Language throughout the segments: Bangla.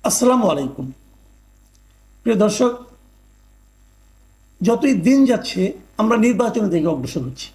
আসসালামু আলাইকুম। প্রিয় দর্শক, যতই দিন যাচ্ছে আমরা নির্বাচনের দিকে অগ্রসর হচ্ছি।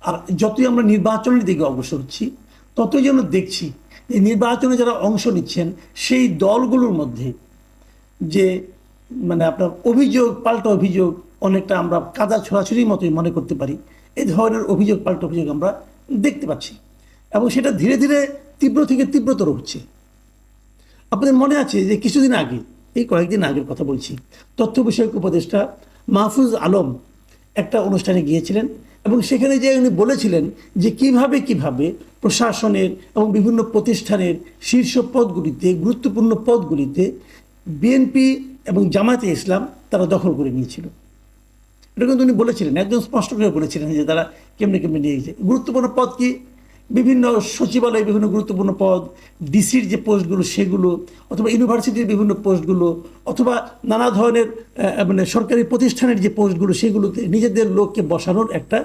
আর যতই আমরা নির্বাচনের দিকে অগ্রসর হচ্ছি ততই যেন দেখছি যে নির্বাচনে যারা অংশ নিচ্ছেন সেই দলগুলোর মধ্যে যে আপনার অভিযোগ পাল্টা অভিযোগ, অনেকটা আমরা কাদা ছোড়াছুড়ির মতোই মনে করতে পারি। এই ধরনের অভিযোগ পাল্টা অভিযোগ আমরা দেখতে পাচ্ছি এবং সেটা ধীরে ধীরে তীব্র থেকে তীব্রতর হচ্ছে। আপনাদের মনে আছে যে কিছুদিন আগে, এই কয়েকদিন আগের কথা বলছি, তথ্য বিষয়ক উপদেষ্টা মাহফুজ আলম একটা অনুষ্ঠানে গিয়েছিলেন এবং সেখানে যে উনি বলেছিলেন যে কিভাবে প্রশাসনের এবং বিভিন্ন প্রতিষ্ঠানের শীর্ষ পদগুলিতে, গুরুত্বপূর্ণ পদগুলিতে বিএনপি এবং জামায়াতে ইসলাম তারা দখল করে নিয়েছিল। এটা কিন্তু উনি বলেছিলেন, একদম স্পষ্ট করে বলেছিলেন যে তারা কেমনে নিয়ে গেছে। গুরুত্বপূর্ণ পদ কি? বিভিন্ন সচিবালয়ে বিভিন্ন গুরুত্বপূর্ণ পদ, ডিসির যে পোস্টগুলো সেগুলো, অথবা ইউনিভার্সিটির বিভিন্ন পোস্টগুলো, অথবা নানা ধরনের সরকারি প্রতিষ্ঠানের যে পোস্টগুলো সেগুলোতে নিজেদের লোককে বসানোর একটা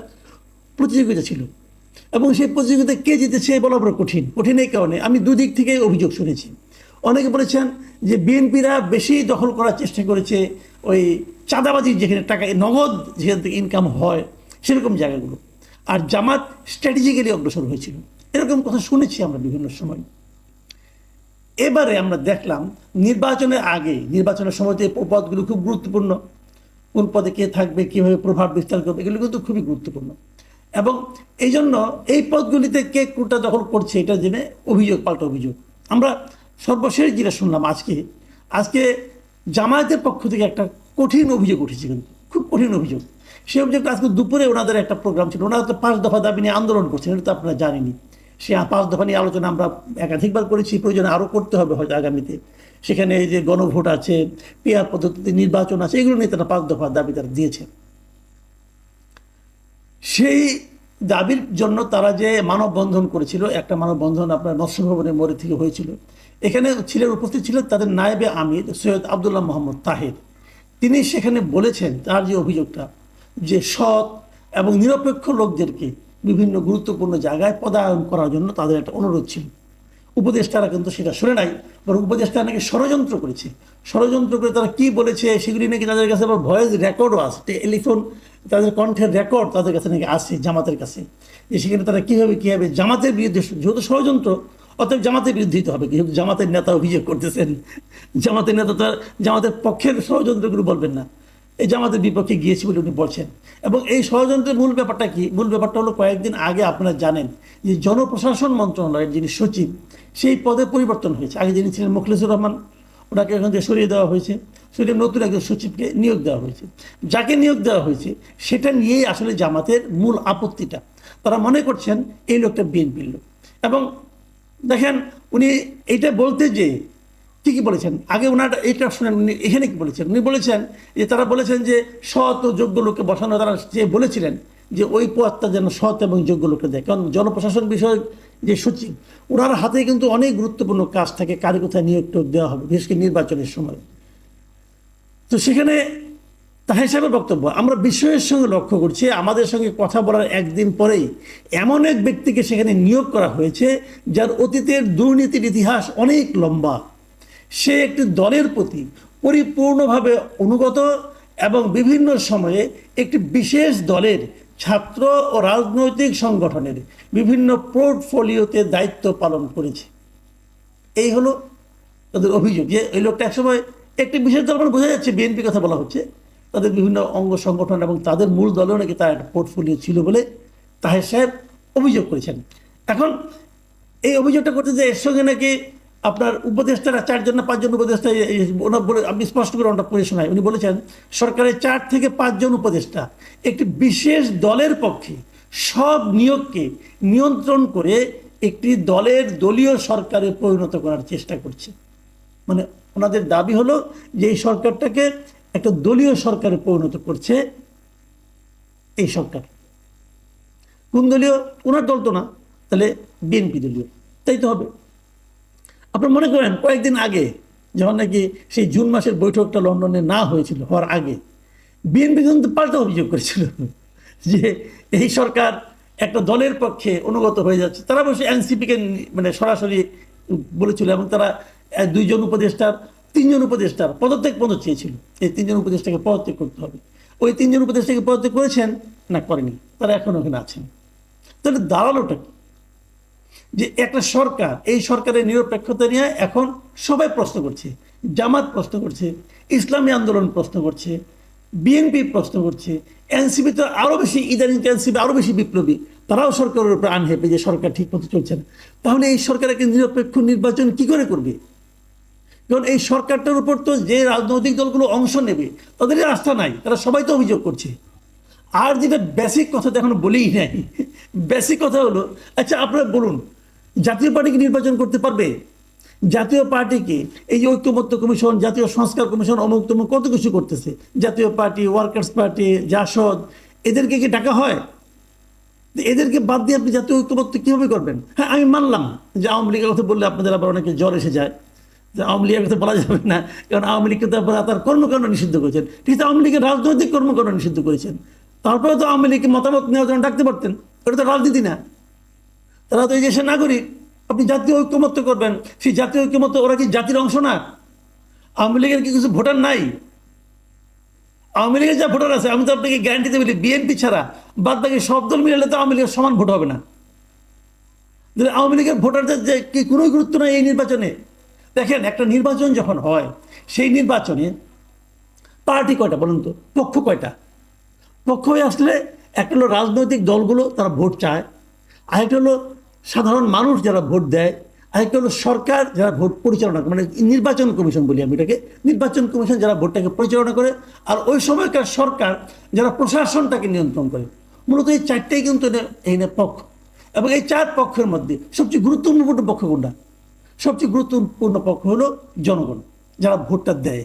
প্রতিযোগিতা ছিল। এবং সেই প্রতিযোগিতায় কে জিতেছে বলা বড় কঠিন। এই কারণে আমি দুদিক থেকে অভিযোগ শুনেছি। অনেকে বলেছেন যে বিএনপিরা বেশি দখল করার চেষ্টা করেছে ওই চাঁদাবাজির, যেখানে টাকা নগদ যেখান থেকে ইনকাম হয় সেরকম জায়গাগুলো, আর জামাত স্ট্র্যাটেজিক্যালি অগ্রসর হয়েছিল। এরকম কথা শুনেছি আমরা বিভিন্ন সময়। এবারে আমরা দেখলাম নির্বাচনের আগে, নির্বাচনের সময়তে পদগুলো খুব গুরুত্বপূর্ণ। কোন পদে কে থাকবে, কীভাবে প্রভাব বিস্তার করবে, এগুলো কিন্তু খুবই গুরুত্বপূর্ণ। এবং এই জন্য এই পদগুলিতে কে কোনটা দখল করছে এটা জেনে অভিযোগ পাল্টা অভিযোগ। আমরা সর্বশেষ যেটা শুনলাম আজকে জামায়াতের পক্ষ থেকে একটা কঠিন অভিযোগ উঠেছে, কিন্তু খুব কঠিন অভিযোগ। সেই অভিযোগটা আজকে দুপুরে ওনাদের একটা প্রোগ্রাম ছিল, ওনারা তো 5 দফা দাবি নিয়ে আন্দোলন করছেন, এটা তো আপনারা জানেনই। সে 5 দফা নিয়ে আলোচনা আমরা একাধিকবার করেছি, প্রয়োজনে আরও করতে হবে হয়তো আগামীতে। সেখানে এই যে গণভোট আছে, পিআর পদ্ধতিতে নির্বাচন আছে, এগুলো নিয়ে তারা 5 দফা দাবি তারা দিয়েছে। সেই দাবির জন্য তারা যে মানববন্ধন করেছিল, একটা মানববন্ধন আপনার মৎস্য ভবনের মোড়ে থেকে হয়েছিল। এখানে উপস্থিত ছিলেন তাদের নায়েবে আমির সৈয়দ আবদুল্লাহ মোহাম্মদ তাহের। তিনি সেখানে বলেছেন তার যে অভিযোগটা, যে সৎ এবং নিরপেক্ষ লোকদেরকে বিভিন্ন গুরুত্বপূর্ণ জায়গায় পদায়ন করার জন্য তাদের একটা অনুরোধ ছিল। উপদেষ্টারা কিন্তু সেটা শুনে নাই, বরং উপদেষ্টারা নাকি ষড়যন্ত্র করেছে। ষড়যন্ত্র করে তারা কি বলেছে সেগুলি নাকি তাদের কাছে আবার ভয়েস রেকর্ডও আছে, টেলিফোন তাদের কণ্ঠের রেকর্ড তাদের কাছে নাকি আছে জামাতের কাছে, যে সেখানে তারা কীভাবে জামাতের বিরুদ্ধে, যেহেতু ষড়যন্ত্র অতএব জামাতের বিরুদ্ধে দিতে হবে, যেহেতু জামাতের নেতা অভিযোগ করতেছেন, জামাতের নেতা তার জামাতের পক্ষের ষড়যন্ত্রগুলো বলবেন না, এই জামাতের বিপক্ষে গিয়েছি বলে উনি বলছেন। এবং এই ষড়যন্ত্রের মূল ব্যাপারটা কি? মূল ব্যাপারটা হলো কয়েকদিন আগে আপনারা জানেন যে জনপ্রশাসন মন্ত্রণালয়ের যিনি সচিব, সেই পদে পরিবর্তন হয়েছে। আগে যিনি ছিলেন মুখলেসুর রহমান, ওনাকে এখান থেকে সরিয়ে দেওয়া হয়েছে, সরিয়ে নতুন একজন সচিবকে নিয়োগ দেওয়া হয়েছে। যাকে নিয়োগ দেওয়া হয়েছে সেটা নিয়েই আসলে জামাতের মূল আপত্তিটা। তারা মনে করছেন এই লোকটা বিএনপির লোক। এবং দেখেন উনি এইটা বলতে যে ঠিকই বলেছেন, আগে ওনার এইটা শুনেন, উনি এখানে কি বলেছেন? উনি বলেছেন যে তারা বলেছেন যে সৎ ও যোগ্য লোককে বসানো, তারা যে বলেছিলেন যে ওই পদটা যেন সৎ এবং যোগ্য লোককে দেয়। কারণ জনপ্রশাসন বিষয়ক যে সচিব, ওনার হাতে কিন্তু অনেক গুরুত্বপূর্ণ কাজ থাকে, কারে কোথায় নিয়োগ দেওয়া হবে, বিশেষ করে নির্বাচনের সময়। তো সেখানে তাহের সাহেবের বক্তব্য আমরা বিষয়ের সঙ্গে লক্ষ্য করছি, আমাদের সঙ্গে কথা বলার একদিন পরেই এমন এক ব্যক্তিকে সেখানে নিয়োগ করা হয়েছে যার অতীতের দুর্নীতির ইতিহাস অনেক লম্বা। সে একটি দলের প্রতি পরিপূর্ণভাবে অনুগত এবং বিভিন্ন সময়ে একটি বিশেষ দলের ছাত্র ও রাজনৈতিক সংগঠনের বিভিন্ন পোর্টফোলিওতে দায়িত্ব পালন করেছে। এই হলো তাদের অভিযোগ, যে এই লোকটা একসময় একটি বিশেষ দল, মানে বোঝা যাচ্ছে বিএনপি কথা বলা হচ্ছে, তাদের বিভিন্ন অঙ্গ সংগঠন এবং তাদের মূল দলেও নাকি তার একটা পোর্টফোলিও ছিল বলে তাহের সাহেব অভিযোগ করেছেন। এখন এই অভিযোগটা করতে যে এর সঙ্গে নাকি আপনার উপদেষ্টারা 4 জন না 5 জন উপদেষ্টা, ওনার বলে আমি স্পষ্ট করে ওনার পড়ে শোনাই, উনি বলেছেন সরকারের 4 থেকে 5 জন উপদেষ্টা একটি বিশেষ দলের পক্ষে সব নিয়োগকে নিয়ন্ত্রণ করে একটি দলীয় সরকারে পরিণত করার চেষ্টা করছে। মানে ওনাদের দাবি হলো যে এই সরকারটাকে একটা দলীয় সরকারে পরিণত করছে এই সরকার। কোন দলীয়? ওনার দল তো না, তাহলে বিএনপি দলীয়, তাই তো হবে। আপনারা মনে করেন কয়েকদিন আগে যখন নাকি সেই জুন মাসের বৈঠকটা লন্ডনে না হয়েছিল, হওয়ার আগে বিএনপি কিন্তু পাল্টা অভিযোগ করেছিল যে এই সরকার একটা দলের পক্ষে অনুগত হয়ে যাচ্ছে। তারা অবশ্যই এনসিপিকে সরাসরি বলেছিল এবং তারা দুইজন উপদেষ্টার, তিনজন উপদেষ্টার পদত্যাগ পর্যন্ত চেয়েছিল। এই তিনজন উপদেষ্টাকে পদত্যাগ করতে হবে। ওই তিনজন উপদেষ্টাকে পদত্যাগ করেছেন না, করেনি, তারা এখন ওখানে আছেন। তাহলে দাঁড়ালোটা কি? যে একটা সরকার, এই সরকারের নিরপেক্ষতা নিয়ে এখন সবাই প্রশ্ন করছে। জামাত প্রশ্ন করছে, ইসলামী আন্দোলন প্রশ্ন করছে, বিএনপি প্রশ্ন করছে, এনসিপি তো আরো বেশি, ইদানিং এনসিপি আরো বেশি বিপ্লবী, তারাও সরকারের উপর আনহেপে যে সরকার ঠিক মতো চলছে না। তাহলে এই সরকার একটা নিরপেক্ষ নির্বাচন কি করে করবে? কারণ এই সরকারটার উপর তো যে রাজনৈতিক দলগুলো অংশ নেবে তাদের আস্থা নাই, তারা সবাই তো অভিযোগ করছে। আর যেটা বেসিক কথা তো এখনো বলেই নাই, বেসিক কথা হলো, আচ্ছা আপনারা বলুন, জাতীয় পার্টি কি নির্বাচন করতে পারবে? জাতীয় পার্টিকে এই যে ঐক্যমত্য কমিশন, জাতীয় সংস্কার কমিশন, অমুক তমুক কত কিছু করতেছে, জাতীয় পার্টি, ওয়ার্কার্স পার্টি, জাসদ, এদেরকে কি ডাকা হয়? এদেরকে বাদ দিয়ে আপনি জাতীয় ঐক্যমত্য কিভাবে করবেন? হ্যাঁ, আমি মানলাম যে আওয়ামী লীগের কথা বললে আপনাদের আবার অনেকে জ্বর এসে যায়, যে আওয়ামী লীগের কথা বলা যাবে না, কারণ আওয়ামী লীগকে তার কর্মকাণ্ড নিষিদ্ধ করেছেন। ঠিক আছে, আওয়ামী লীগের রাজনৈতিক কর্মকাণ্ড নিষিদ্ধ করেছেন, তারপরে তো আওয়ামী লীগকে মতামত নেওয়ার জন্য ডাকতে পারতেন। এটা তো রাজনীতি না, তারা তো এই দেশের নাগরিক। আপনি জাতীয় ঐক্যমত্য করবেন, সেই জাতীয় ঐক্যমত্য, ওরা কি জাতির অংশ না? আওয়ামী লীগের কি কিছু ভোটার নাই? আওয়ামী লীগের যা ভোটার আছে, আমি তো আপনাকে গ্যারান্টি দিয়ে বলি, বিএনপি ছাড়া বাদ বাকি সব দল মিলালে তো আওয়ামী লীগের সমান ভোট হবে না। আওয়ামী লীগের ভোটারদের যে কি কোনো গুরুত্ব নেই এই নির্বাচনে। দেখেন, একটা নির্বাচন যখন হয়, সেই নির্বাচনে পার্টি কয়টা বলুন তো, পক্ষ কয়টা? পক্ষ হয়ে আসলে একটা হলো রাজনৈতিক দলগুলো, তারা ভোট চায়, আরেকটা হলো সাধারণ মানুষ যারা ভোট দেয়, আরেকটা হলো সরকার যারা ভোট পরিচালনা করে, মানে নির্বাচন কমিশন বলি আমি এটাকে, নির্বাচন কমিশন যারা ভোটটাকে পরিচালনা করে, আর ওই সময়কার সরকার যারা প্রশাসনটাকে নিয়ন্ত্রণ করে। মূলত এই চারটেই কিন্তু এই পক্ষ। এবং এই চার পক্ষের মধ্যে সবচেয়ে গুরুত্বপূর্ণ পক্ষ কোনটা? সবচেয়ে গুরুত্বপূর্ণ পক্ষ হলো জনগণ, যারা ভোটটা দেয়।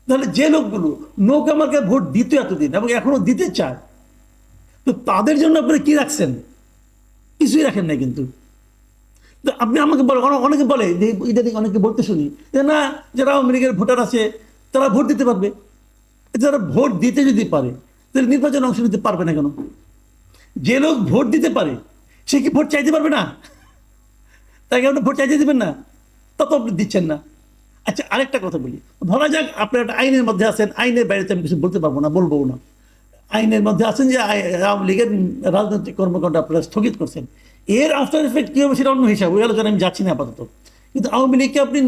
তাহলে যে লোকগুলো নৌকা মার্কায় ভোট দিত এতদিন এবং এখনো দিতে চায়, তো তাদের জন্য আপনারা কি রাখছেন? কিছুই রাখেন না। কিন্তু আপনি আমাকে বলেন, অনেকে বলে যে ইদানিং অনেকে বলতে শুনি যে না, যারা আওয়ামী লীগের ভোটার আছে তারা ভোট দিতে পারবে। যারা ভোট দিতে যদি পারে তাহলে নির্বাচনে অংশ নিতে পারবে না কেন? যে লোক ভোট দিতে পারে সে কি ভোট চাইতে পারবে না? তাকে আপনি ভোট চাইতে দেবেন না, তা তো আপনি দিচ্ছেন না। আচ্ছা, আরেকটা কথা বলি, ধরা যাক আপনার একটা আইনের মধ্যে আছেন, আইনের বাইরে আমি কিছু বলতে পারবো না, বলবো না, আইনের মধ্যে আছেন যে আওয়ামী লীগের রাজনৈতিক কর্মকাণ্ড আপনারা স্থগিত করছেন, এর আফটার এফেক্ট কী হবে সেটা অন্য হিসাব, ওই আলোচনা আমি যাচ্ছি না আপাতত। কিন্তু আওয়ামী লীগকে আপনি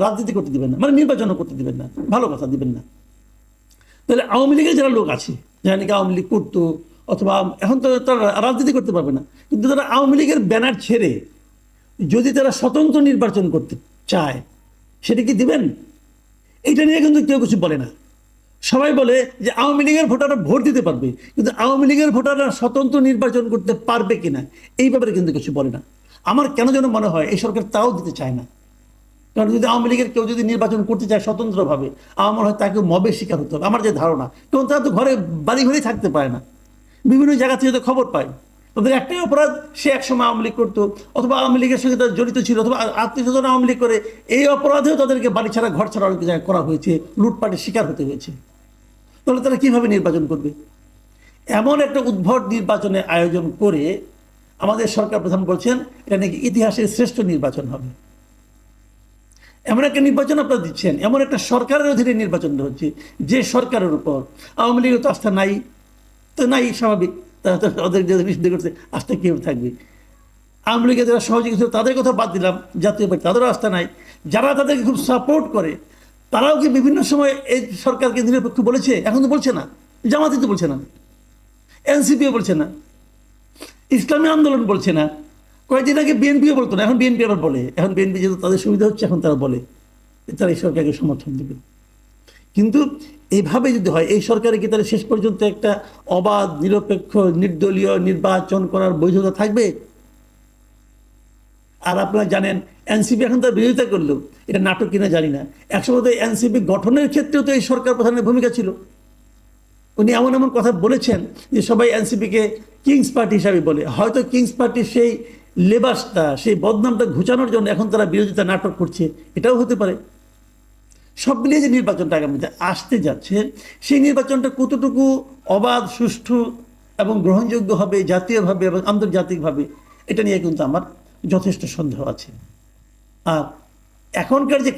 রাজনীতি করতে দিবেন না, মানে নির্বাচনও করতে দিবেন না, ভালো কথা, দিবেন না। তাহলে আওয়ামী লীগের যারা লোক আছে, যারা নাকি আওয়ামী লীগ করতো, অথবা এখন তো তারা রাজনীতি করতে পারবে না, কিন্তু তারা আওয়ামী লীগের ব্যানার ছেড়ে যদি তারা স্বতন্ত্র নির্বাচন করতে চায়, সেটা কি দিবেন? এটা নিয়ে কিন্তু কেউ কিছু বলে না। সবাই বলে যে আওয়ামী লীগের ভোটাররা ভোট দিতে পারবে, কিন্তু আওয়ামী লীগের ভোটাররা স্বতন্ত্র নির্বাচন করতে পারবে কিনা এই ব্যাপারে কিন্তু কিছু বলে না। আমার কেন যেন মনে হয় এই সরকার তাও দিতে চায় না। কারণ যদি আওয়ামী লীগের কেউ যদি নির্বাচন করতে চায় স্বতন্ত্রভাবে, আমার মনে হয় তাকে মবের শিকার হতে হবে, আমার যে ধারণা। কারণ তারা তো বাড়ি ঘরেই থাকতে পারে না, বিভিন্ন জায়গা থেকে তো খবর পায়। তাদের একটাই অপরাধ, সে একসময় আওয়ামী লীগ করতো, অথবা আওয়ামী লীগের সঙ্গে তারা জড়িত ছিল, অথবা আত্মীয় স্বজন আওয়ামী লীগ করে। এই অপরাধেও তাদেরকে বাড়ি ছাড়া, ঘর ছাড়া অনেক জায়গায় করা হয়েছে, লুটপাটের শিকার হতে হয়েছে। তাহলে তারা কিভাবে নির্বাচন করবে? এমন একটা উদ্ভট নির্বাচনের আয়োজন করে আমাদের সরকার প্রধান বলছেন এটা নাকি ইতিহাসের শ্রেষ্ঠ নির্বাচন হবে। এমন একটা নির্বাচন আপনারা দিচ্ছেন, এমন একটা সরকারের অধীনে নির্বাচন হচ্ছে যে সরকারের উপর আওয়ামী লীগের তো আস্থা নাই, তো নাই, স্বাভাবিক, তারা তো ওদের নিষিদ্ধ করছে, আস্থা কীভাবে থাকবে? আওয়ামী লীগের যারা সহযোগী ছিল তাদের কথা বাদ দিলাম, জাতীয় পার্টি তাদেরও আস্থা নাই। যারা তাদেরকে খুব সাপোর্ট করে তারাও কি বিভিন্ন সময় এই সরকারকে নিরপেক্ষ বলেছে? এখন তো বলছে না, জামাতি তো বলছে না, এনসিপিও বলছে না, ইসলামী আন্দোলন বলছে না, কয়েকদিন আগে বিএনপিও বলতো না, এখন বিএনপি আবার বলে। এখন বিএনপি যেহেতু তাদের সুবিধা হচ্ছে, এখন তারা বলে তারা এই সরকারকে সমর্থন দেবে। কিন্তু এইভাবে যদি হয়, এই সরকারে কি তাহলে শেষ পর্যন্ত একটা অবাধ, নিরপেক্ষ, নির্দলীয় নির্বাচন করার বৈধতা থাকবে? আর আপনারা জানেন এনসিপি এখন তার বিরোধিতা করলেও, এটা নাটক কিনা জানি না, একসময় তো এনসিপি গঠনের ক্ষেত্রেও তো এই সরকার প্রধানের ভূমিকা ছিল। উনি এমন এমন কথা বলেছেন যে সবাই এনসিপিকে কিংস পার্টি হিসাবে বলে। হয়তো কিংস পার্টির সেই লেবাসটা, সেই বদনামটা ঘুচানোর জন্য এখন তারা বিরোধিতা নাটক করছে, এটাও হতে পারে। সব মিলিয়ে যে নির্বাচনটা আগামীতে আসতে যাচ্ছে, সেই নির্বাচনটা কতটুকু অবাধ, সুষ্ঠু এবং গ্রহণযোগ্য হবে জাতীয়ভাবে এবং আন্তর্জাতিকভাবে, এটা নিয়ে কিন্তু আমার যথেষ্ট সন্দেহ আছে। আর এখনকার যে